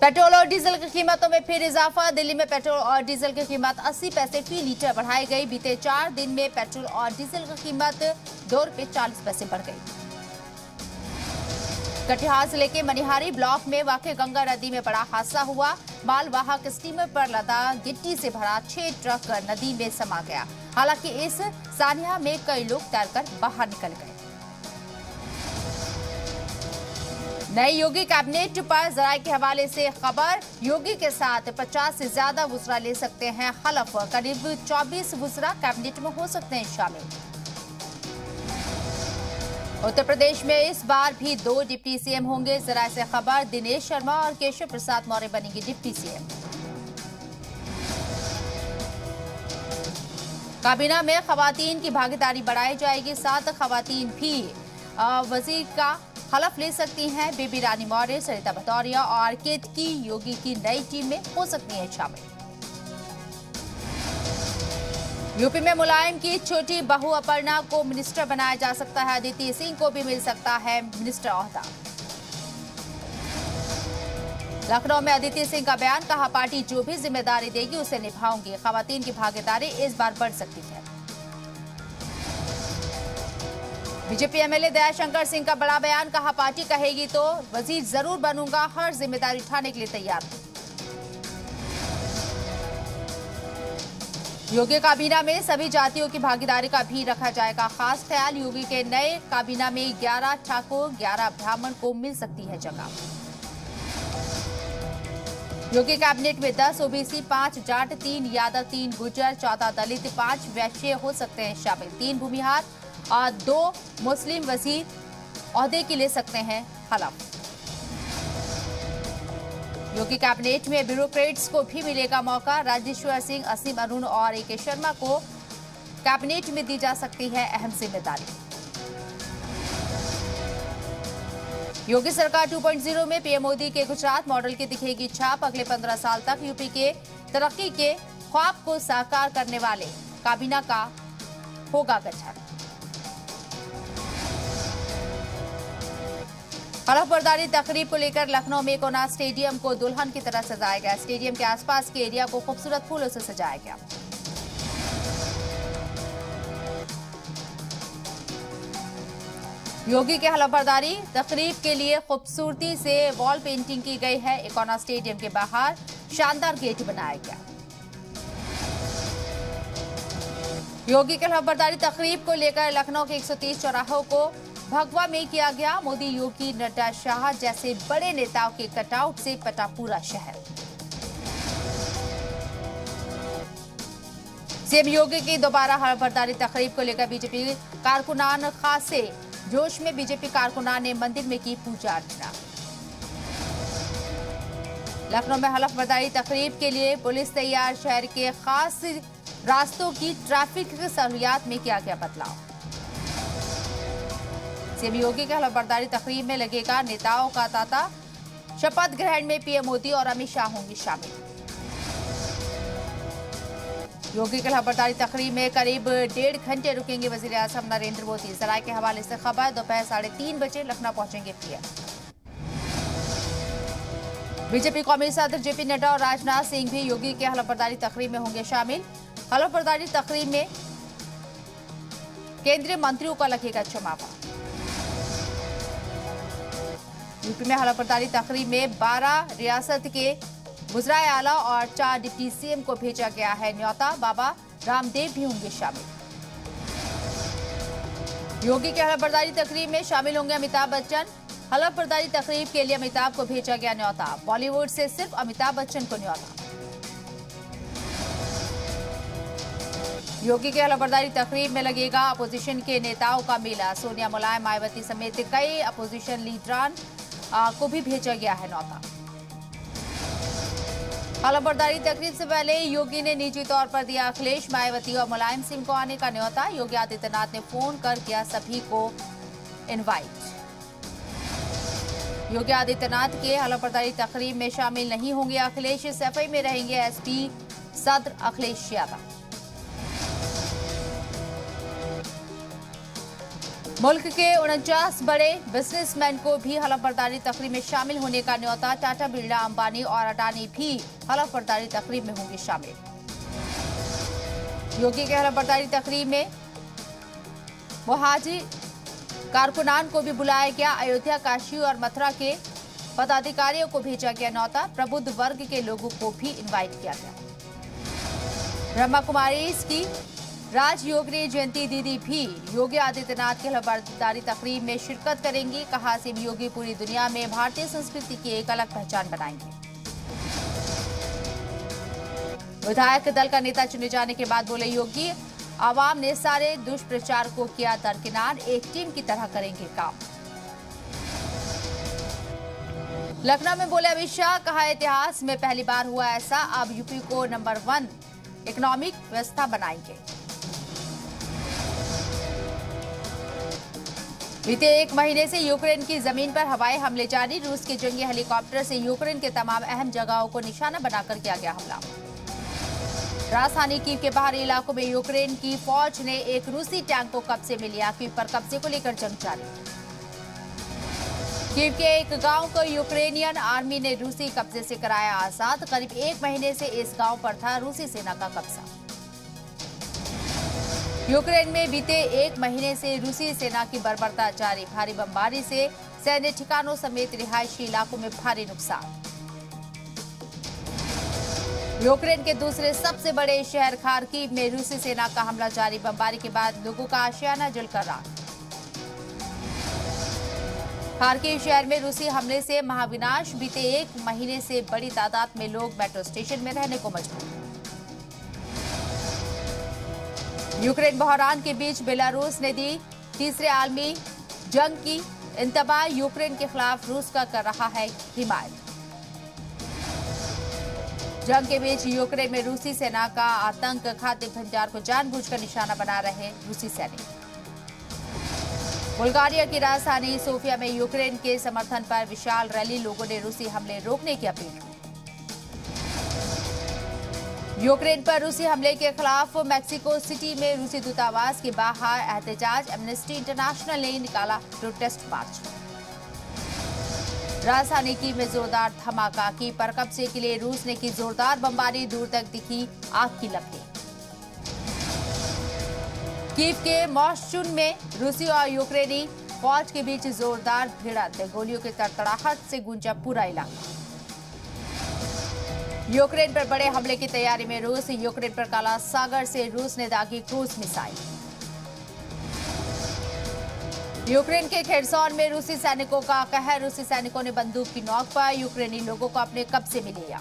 Petrol और diesel की कीमतों में फिर इजाफा। दिल्ली में पेट्रोल और डीजल की कीमत 80 पैसे फी लीटर बढ़ाई गई। बीते 4 दिन में पेट्रोल और डीजल की कीमत 2 रुपये 40 पैसे बढ़ गई। कटिहार जिले के मनिहारी ब्लॉक में वाक़ गंगा नदी में बड़ा हादसा हुआ। मालवाहक स्टीमर पर लदा गिट्टी से भरा 6 ट्रक नदी में समा गया। हालांकि इस सानिया में कई लोग तैरकर बाहर निकल गए। नई योगी कैबिनेट पर जराये के हवाले से खबर। योगी के साथ 50 से ज्यादा वुज़रा ले सकते हैं हलफ। करीब 24 वुज़रा कैबिनेट में हो सकते हैं शामिल। उत्तर प्रदेश में इस बार भी 2 डिप्टी सीएम होंगे। जराये से खबर। दिनेश शर्मा और केशव प्रसाद मौर्य बनेंगे डिप्टी सीएम। काबीना में खवातीन की भागीदारी बढ़ाई जाएगी। 7 खवातीन भी वजीर का हलफ ले सकती हैं। बेबी रानी मौर्य, सरिता भदौरिया और केतकी योगी की नई टीम में हो सकती हैं शामिल। यूपी में मुलायम की छोटी बहू अपर्णा को मिनिस्टर बनाया जा सकता है। अदिति सिंह को भी मिल सकता है मिनिस्टर ओहदा। लखनऊ में अदिति सिंह का बयान। कहा, पार्टी जो भी जिम्मेदारी देगी उसे निभाऊंगी। खवातीन की भागीदारी इस बार बढ़ सकती है। बीजेपी एमएलए दयाशंकर सिंह का बड़ा बयान। कहा, पार्टी कहेगी तो वजीर जरूर बनूंगा। हर जिम्मेदारी उठाने के लिए तैयार हूं। योगी काबीना में सभी जातियों की भागीदारी का भी रखा जाएगा खास ख्याल। योगी के नए काबीना में 11 ठाकुर 11 ब्राह्मण को मिल सकती है जगह। योगी कैबिनेट में 10 ओबीसी, 5 जाट, 3 यादव, 3 गुर्जर, 14 दलित, 5 वैश्य हो सकते हैं शामिल। 3 भूमिहार और 2 मुस्लिम वजीर ओहदे की ले सकते हैं हलफ। योगी कैबिनेट में ब्यूरोक्रेट्स को भी मिलेगा मौका। राजेश्वर सिंह, असीम अरुण और एके शर्मा को कैबिनेट में दी जा सकती है अहम जिम्मेदारी। योगी सरकार 2.0 में पीएम मोदी के गुजरात मॉडल की दिखेगी छाप। अगले 15 साल तक यूपी के तरक्की के ख्वाब को साकार करने वाले काबीना का होगा गठन। हलफबरदारी तकरीब को लेकर लखनऊ में कोना स्टेडियम को दुल्हन की तरह सजाया गया। स्टेडियम के आसपास के एरिया को खूबसूरत फूलों से सजाया गया। योगी के हलफबरदारी तकरीब के लिए खूबसूरती से वॉल पेंटिंग की गई है। इकोना स्टेडियम के बाहर शानदार गेट बनाया गया। योगी के हलफबरदारी तकरीब को लेकर लखनऊ के 130 चौराहों को भगवा में किया गया। मोदी, योगी, नड्डा, शाह जैसे बड़े नेताओं के कटआउट से पटा पूरा शहर। सीएम योगी की दोबारा हलफबरदारी तकरीब को लेकर बीजेपी कारकुनान खासे जोश में। बीजेपी कारकुनान ने मंदिर में की पूजा अर्चना। लखनऊ में हलफबरदारी तकरीब के लिए पुलिस तैयार। शहर के खास रास्तों की ट्रैफिक सहूलियात में किया गया बदलाव। सीएम योगी के हलफबरदारी तकरीब में लगेगा नेताओं का तांता। शपथ ग्रहण में पीएम मोदी और अमित शाह होंगे शामिल। योगी के हलफबरदारी तकरीब में करीब 1.5 घंटे रुकेंगे वजीर आजम नरेंद्र मोदी। जराये के हवाले से खबर। दोपहर 3:30 बजे लखनऊ पहुंचेंगे पीएम। बीजेपी कौमी सदर जेपी नड्डा और राजनाथ सिंह भी योगी के हलफबरदारी तकरीब में होंगे शामिल। हलफबरदारी तकरीब में केंद्रीय मंत्रियों का लगेगा जमावा। यूपी में हलफबरदारी तकरीब में 12 रियासत के वुज़राए आला और 4 डिप्टी सीएम को भेजा गया है न्योता। बाबा रामदेव भी होंगे शामिल। योगी के हलफबरदारी तकरीब में शामिल होंगे अमिताभ बच्चन। हलफबरदारी तकरीब के लिए अमिताभ को भेजा गया न्योता। बॉलीवुड से सिर्फ अमिताभ बच्चन को न्योता। योगी के हलफबरदारी तकरीब में लगेगा अपोजिशन के नेताओं का मेला। सोनिया, मुलायम, मायावती समेत कई अपोजिशन लीडरान को भी भेजा गया है न्योता। हलफबरदारी तकरीब से पहले योगी ने निजी तौर पर दिया अखिलेश, मायावती और मुलायम सिंह को आने का न्योता। योगी आदित्यनाथ ने फोन कर किया सभी को इनवाइट। योगी आदित्यनाथ के हलफबरदारी तकरीब में शामिल नहीं होंगे अखिलेश। सफाई में रहेंगे एसपी सदर अखिलेश यादव। मुल्क के 49 बड़े बिजनेसमैन को भी हलफबरदारी तकरीब में शामिल होने का न्योता। टाटा, बिरला, अंबानी और अडानी भी हलफबरदारी तकरीब में होंगे शामिल। योगी के हलफबरदारी तकरीब में मुहाजिर कारकुनान को भी बुलाया गया। अयोध्या, काशी और मथुरा के पदाधिकारियों को भेजा गया न्योता। प्रबुद्ध वर्ग के लोगों को भी इनवाइट किया गया। ब्रह्मा कुमारी की राजयोगिनी जयंती दीदी भी योगी आदित्यनाथ के हलफबरदारी तकरीब में शिरकत करेंगी। कहा, सीएम योगी पूरी दुनिया में भारतीय संस्कृति की एक अलग पहचान बनाएंगे। विधायक दल का नेता चुने जाने के बाद बोले योगी, आवाम ने सारे दुष्प्रचार को किया दरकिनार, एक टीम की तरह करेंगे काम। लखनऊ में बोले अमित शाह, कहा इतिहास में पहली बार हुआ ऐसा, अब यूपी को नंबर 1 इकोनॉमिक व्यवस्था बनाएंगे। बीते 1 महीने से यूक्रेन की जमीन पर हवाई हमले जारी। रूस के जंगी हेलीकॉप्टर से यूक्रेन के तमाम अहम जगहों को निशाना बनाकर किया गया हमला। राजधानी कीव के बाहरी इलाकों में यूक्रेन की फौज ने एक रूसी टैंक को कब्जे में लिया। कीव पर कब्जे को लेकर जंग जारी। कीव के एक गांव को यूक्रेनियन आर्मी ने रूसी कब्जे से कराया आजाद। करीब 1 महीने से इस गांव पर था रूसी सेना का कब्जा। यूक्रेन में बीते 1 महीने से रूसी सेना की बर्बरता जारी। भारी बमबारी से सैन्य ठिकानों समेत रिहायशी इलाकों में भारी नुकसान। यूक्रेन के दूसरे सबसे बड़े शहर खार्किव में रूसी सेना का हमला जारी। बमबारी के बाद लोगों का आशियाना जलकर राख। खार्किव शहर में रूसी हमले से महाविनाश। बीते 1 महीने से बड़ी तादाद में लोग मेट्रो स्टेशन में रहने को मजबूर। यूक्रेन बहरान के बीच बेलारूस ने दी तीसरे आलमी जंग की इंतबा। यूक्रेन के खिलाफ रूस का कर रहा है हिमायत। जंग के बीच यूक्रेन में रूसी सेना का आतंक। खाद्य भंडार को जानबूझकर निशाना बना रहे रूसी सैनिक। बुल्गारिया की राजधानी सोफिया में यूक्रेन के समर्थन पर विशाल रैली। लोगों ने रूसी हमले रोकने की अपील की। यूक्रेन पर रूसी हमले के खिलाफ मैक्सिको सिटी में रूसी दूतावास के बाहर एहतजाज। एमनेस्टी इंटरनेशनल ने निकाला प्रोटेस्ट मार्च। राजधानी कीव में जोरदार धमाका। कीव पर कब्जे के लिए रूस ने की जोरदार बमबारी। दूर तक दिखी आग की लपटें। कीव के मॉस्चुन में रूसी और यूक्रेनी फौज के बीच जोरदार भिड़ंत। गोलियों की तड़तड़ाहट से गूंजा पूरा इलाका। यूक्रेन पर बड़े हमले की तैयारी में रूस। यूक्रेन पर काला सागर से रूस ने दागी क्रूज मिसाइल। यूक्रेन के खेरसौन में रूसी सैनिकों का कहर। रूसी सैनिकों ने बंदूक की नोक पर यूक्रेनी लोगों को अपने कब्जे में लिया।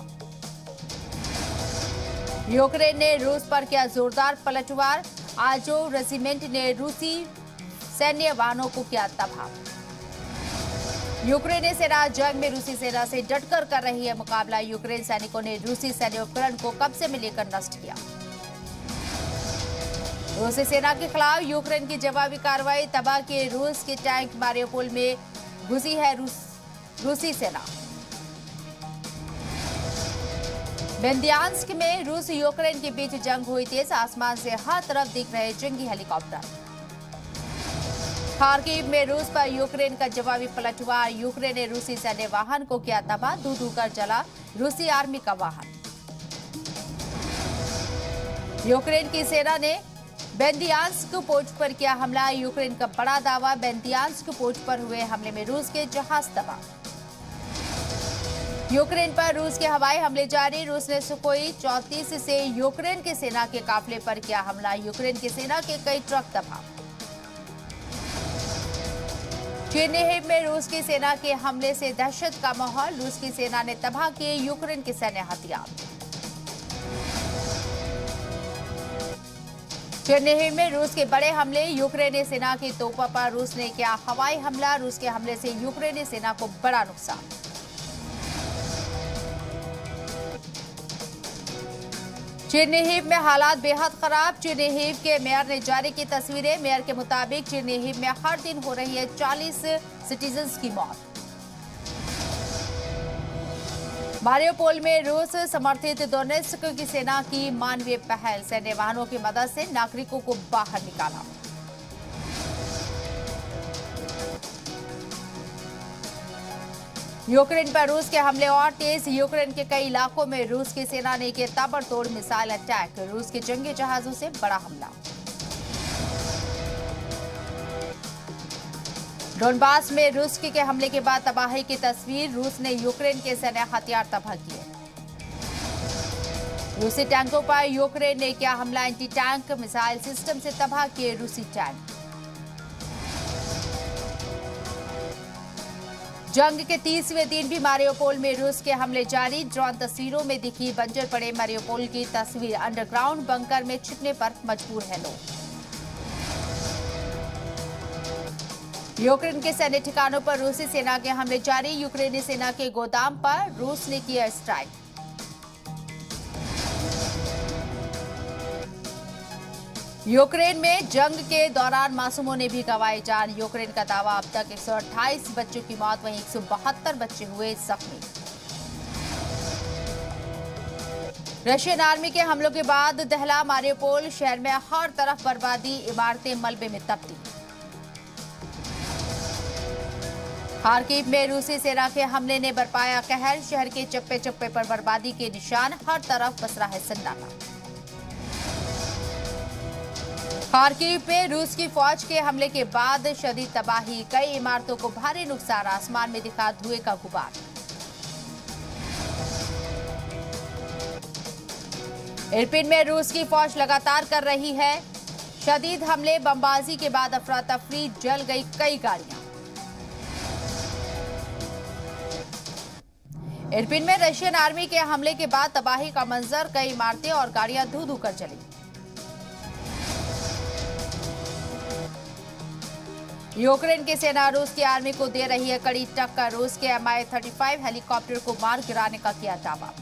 यूक्रेन ने रूस पर किया जोरदार पलटवार। आजो रेजिमेंट ने रूसी सैन्य वाहनों को किया तबाह। यूक्रेनी सेना जंग में रूसी सेना से डटकर कर रही है मुकाबला। यूक्रेन सैनिकों ने रूसी सैन्य उपकरण को कब्जे में लेकर नष्ट किया। रूसी सेना के खिलाफ यूक्रेन की जवाबी कार्रवाई। तबाह के रूस के टैंक। मारियोपोल में घुसी है रूसी सेना। बेंदियांस्क में रूस यूक्रेन के बीच जंग हुई तेज। आसमान से हर तरफ दिख रहे जंगी हेलीकॉप्टर। खार्किव में रूस पर यूक्रेन का जवाबी पलटवार। यूक्रेन ने रूसी सैन्य वाहन को किया तबाह। धू कर जला रूसी आर्मी का वाहन। यूक्रेन की सेना ने बेंदियांस्क पोस्ट पर किया हमला। यूक्रेन का बड़ा दावा। बेंदियांस्क पोस्ट पर हुए हमले में रूस के जहाज तबाह। यूक्रेन पर रूस के हवाई हमले जारी। रूस ने सुखोई 34 से यूक्रेन के सेना के काफिले पर किया हमला। यूक्रेन की सेना के कई ट्रक तबाह। चेरनिहिव में रूस की सेना के हमले से दहशत का माहौल। रूस की सेना ने तबाह किए यूक्रेन के सैन्य हथियार। चेरनिहिव में रूस के बड़े हमले। यूक्रेनी सेना की तोपों पर रूस ने किया हवाई हमला। रूस के हमले से यूक्रेनी सेना को बड़ा नुकसान। चेरनिहिव में हालात बेहद खराब। चेरनिहिव के मेयर ने जारी की तस्वीरें। मेयर के मुताबिक चेरनिहिव में हर दिन हो रही है 40 सिटीजन्स की मौत। मारियोपोल में रूस समर्थित दोनेत्स्क की सेना की मानवीय पहल। सैन्य वाहनों की मदद से नागरिकों को बाहर निकाला। यूक्रेन पर रूस के हमले और तेज। यूक्रेन के कई इलाकों में रूस की सेना ने किए ताबड़तोड़ मिसाइल अटैक। रूस के जंगी जहाजों से बड़ा हमला। डोनबास में रूस के हमले के बाद तबाही की तस्वीर। रूस ने यूक्रेन के सैन्य हथियार तबाह किए। रूसी टैंकों पर यूक्रेन ने किया हमला। एंटी टैंक मिसाइल सिस्टम से तबाह किए रूसी टैंक। जंग के 30वें दिन भी मारियोपोल में रूस के हमले जारी। ड्रोन तस्वीरों में दिखी बंजर पड़े मारियोपोल की तस्वीर। अंडरग्राउंड बंकर में छिपने पर मजबूर है लोग। यूक्रेन के सैन्य ठिकानों पर रूसी सेना के हमले जारी। यूक्रेनी सेना के गोदाम पर रूस ने किया स्ट्राइक। यूक्रेन में जंग के दौरान मासूमों ने भी गंवाई जान। यूक्रेन का दावा, अब तक 128 बच्चों की मौत, वहीं 172 बच्चे हुए जख्मी। रशियन आर्मी के हमलों के बाद दहला मारियोपोल शहर में हर तरफ बर्बादी। इमारतें मलबे में तब्दील। खार्किव में रूसी सेना के हमले ने बरपाया कहर। शहर के चप्पे चप्पे पर बर्बादी के निशान। हर तरफ पसरा है सन्नाटा। खार्किव में रूस की फौज के हमले के बाद शदीद तबाही। कई इमारतों को भारी नुकसान। आसमान में दिखा धुएं का गुबार। इरपिन में रूस की फौज लगातार कर रही है शदीद हमले। बमबाजी के बाद अफरा तफरी, जल गई कई गाड़ियां। इरपिन में रशियन आर्मी के हमले के बाद तबाही का मंजर। कई इमारतें और गाड़ियां धू धू कर जली। यूक्रेन की सेना रूस की आर्मी को दे रही है कड़ी टक्कर। रूस के Mi-35 हेलीकॉप्टर को मार गिराने का किया दावा।